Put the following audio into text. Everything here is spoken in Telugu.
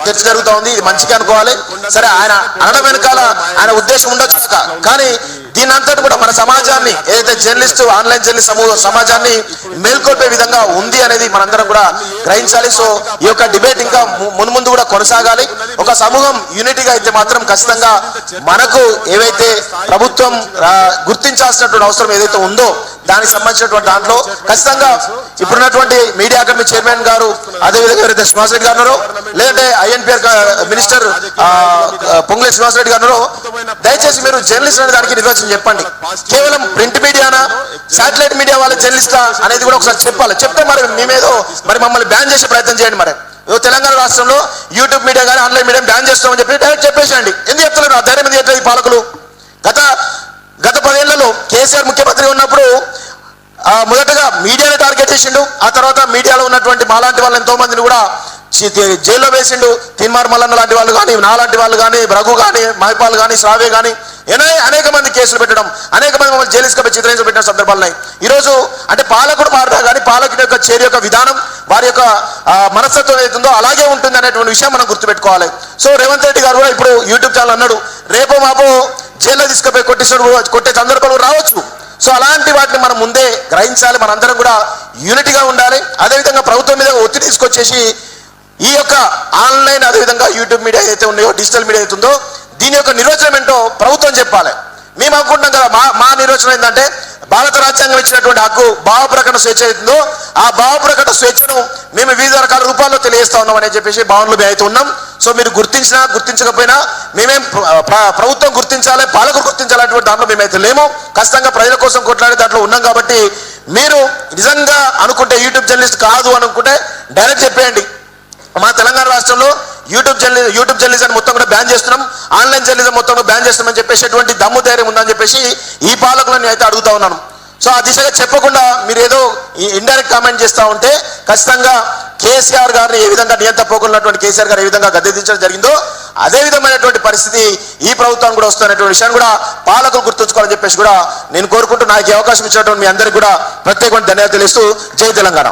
చర్చ జరుగుతూ ఉంది. ఇది మంచిగా అనుకోవాలి. సరే, ఆయన అనడం వెనకాల ఆయన ఉద్దేశం ఉండొచ్చు, కానీ దీని అంతటి కూడా మన సమాజాన్ని ఏదైతే జర్నలిస్టు ఆన్లైన్ జర్నలిస్ట్ సమాజాన్ని మేల్కొల్పే విధంగా ఉంది అనేది మనందరం కూడా గ్రహించాలి. సో ఈ యొక్క డిబేట్ ఇంకా మున్ముందు కూడా కొనసాగాలి. ఒక సమూహం యూనిటీగా అయితే మాత్రం ఖచ్చితంగా మనకు ఏవైతే ప్రభుత్వం గుర్తించాల్సినటువంటి అవసరం ఏదైతే ఉందో దానికి సంబంధించినటువంటి దాంట్లో ఖచ్చితంగా ఇప్పుడున్నటువంటి మీడియా అకాడమీ చైర్మన్ గారు, అదేవిధంగా ఎవరైతే శ్రీనివాస్ రెడ్డి గారు లేదంటే ఐఎన్పిఆర్ మినిస్టర్ పొంగులేటి శ్రీనివాస్ రెడ్డి గారు, దయచేసి మీరు జర్నలిస్ట్ అనే దానికి నిర్వచనం చెప్పండి. కేవలం ప్రింట్ మీడియానా, శాటిలైట్ మీడియా వాళ్ళ జర్నలిస్టా అనేది కూడా ఒకసారి చెప్పాలి. చెప్తే మరి మేమేదో మరి మమ్మల్ని బ్యాన్ చేసే ప్రయత్నం చేయండి. మరి తెలంగాణ రాష్ట్రంలో యూట్యూబ్ మీడియా కానీ ఆన్లైన్ మీడియా బ్యాన్ చేస్తామని చెప్పి డైరెక్ట్ చెప్పేసేయండి. ఎందుకు చెప్తలేరు? ఆ ధైర్యం ఎందుకు చెప్పలేదు ఈ పాలకులు? గత 10 ఏళ్లలో కేసీఆర్ ముఖ్యమంత్రి ఉన్నప్పుడు మొదటగా మీడియాని టార్గెట్ చేసిండు. ఆ తర్వాత మీడియాలో ఉన్నటువంటి మాలాంటి వాళ్ళు ఎంతో మందిని కూడా జైల్లో వేసిండు. తీన్మార్ మల్లన్న లాంటి వాళ్ళు కానీ, నాలాంటి వాళ్ళు కానీ, రఘు కానీ, మహిపాల్ కానీ, శ్రావ్య కానీ అనేక మంది కేసులు పెట్టడం, అనేక మంది మమ్మల్ని జైలు చిత్రించబెట్టిన సందర్భాలు ఉన్నాయి. ఈరోజు అంటే పాలకుడు మారినా కానీ పాలకుడి యొక్క చర్య యొక్క విధానం, వారి యొక్క మనస్తత్వం ఏదైతుందో అలాగే ఉంటుంది అనేటువంటి విషయం మనం గుర్తుపెట్టుకోవాలి. సో రేవంత్ రెడ్డి గారు కూడా ఇప్పుడు యూట్యూబ్ ఛానల్ అన్నాడు, రేపో మాపో జైల్లో తీసుకుపోయి కొట్టే సందర్భాలు రావచ్చు. సో అలాంటి వాటిని మనం ముందే గ్రహించాలి. మనందరం కూడా యూనిటీగా ఉండాలి. అదేవిధంగా ప్రభుత్వం మీద ఒత్తిడి తీసుకొచ్చేసి ఈ యొక్క ఆన్లైన్ అదేవిధంగా యూట్యూబ్ మీడియా ఏదైతే ఉన్నాయో, డిజిటల్ మీడియా అవుతుందో దీని యొక్క నిర్వచనం ఏంటో ప్రభుత్వం చెప్పాలి. మేము అనుకుంటున్నాం కదా, మా నిర్వచనం ఏంటంటే భారత రాజ్యాంగం ఇచ్చినటువంటి హక్కు భావ ప్రకటన స్వేచ్ఛ అవుతుందో ఆ భావ ప్రకటన స్వేచ్ఛను మేము వివిధ రకాల రూపాల్లో తెలియజేస్తా ఉన్నాం అని చెప్పేసి భావనలు అయితే ఉన్నాం. సో మీరు గుర్తించినా గుర్తించకపోయినా మేమేం ప్రభుత్వం గుర్తించాలి, పాలకులు గుర్తించాలనేటువంటి దాంట్లో మేమైతే లేము. ఖచ్చితంగా ప్రజల కోసం కొట్లాడే దాంట్లో ఉన్నాం. కాబట్టి మీరు నిజంగా అనుకుంటే యూట్యూబ్ జర్నలిస్ట్ కాదు అనుకుంటే డైరెక్ట్ చెప్పేయండి. మా తెలంగాణ రాష్ట్రంలో యూట్యూబ్ జర్నలిజం మొత్తం కూడా బ్యాన్ చేస్తున్నాం, ఆన్లైన్ జర్నలిజం మొత్తం కూడా బ్యాన్ చేస్తున్నామని చెప్పేసి దమ్ము ధైర్యం ఉందని చెప్పేసి ఈ పాలకులను అయితే అడుగుతా ఉన్నాను. సో ఆ దిశగా చెప్పకుండా మీరు ఏదో ఇండైరెక్ట్ కామెంట్ చేస్తూ ఉంటే ఖచ్చితంగా కేసీఆర్ గారిని ఏ విధంగా నియంత పోకున్నటువంటి కేసీఆర్ గారు ఏ విధంగా గద్దెదించడం జరిగిందో అదే విధమైనటువంటి పరిస్థితి ఈ ప్రభుత్వం కూడా వస్తున్నటువంటి విషయాన్ని కూడా పాలకులు గుర్తుంచుకోవాలని చెప్పేసి కూడా నేను కోరుకుంటూ నాకు అవకాశం ఇచ్చినటువంటి మీ అందరికీ కూడా ప్రత్యేకమైన ధన్యవాదాలు తెలుస్తూ జై తెలంగాణ.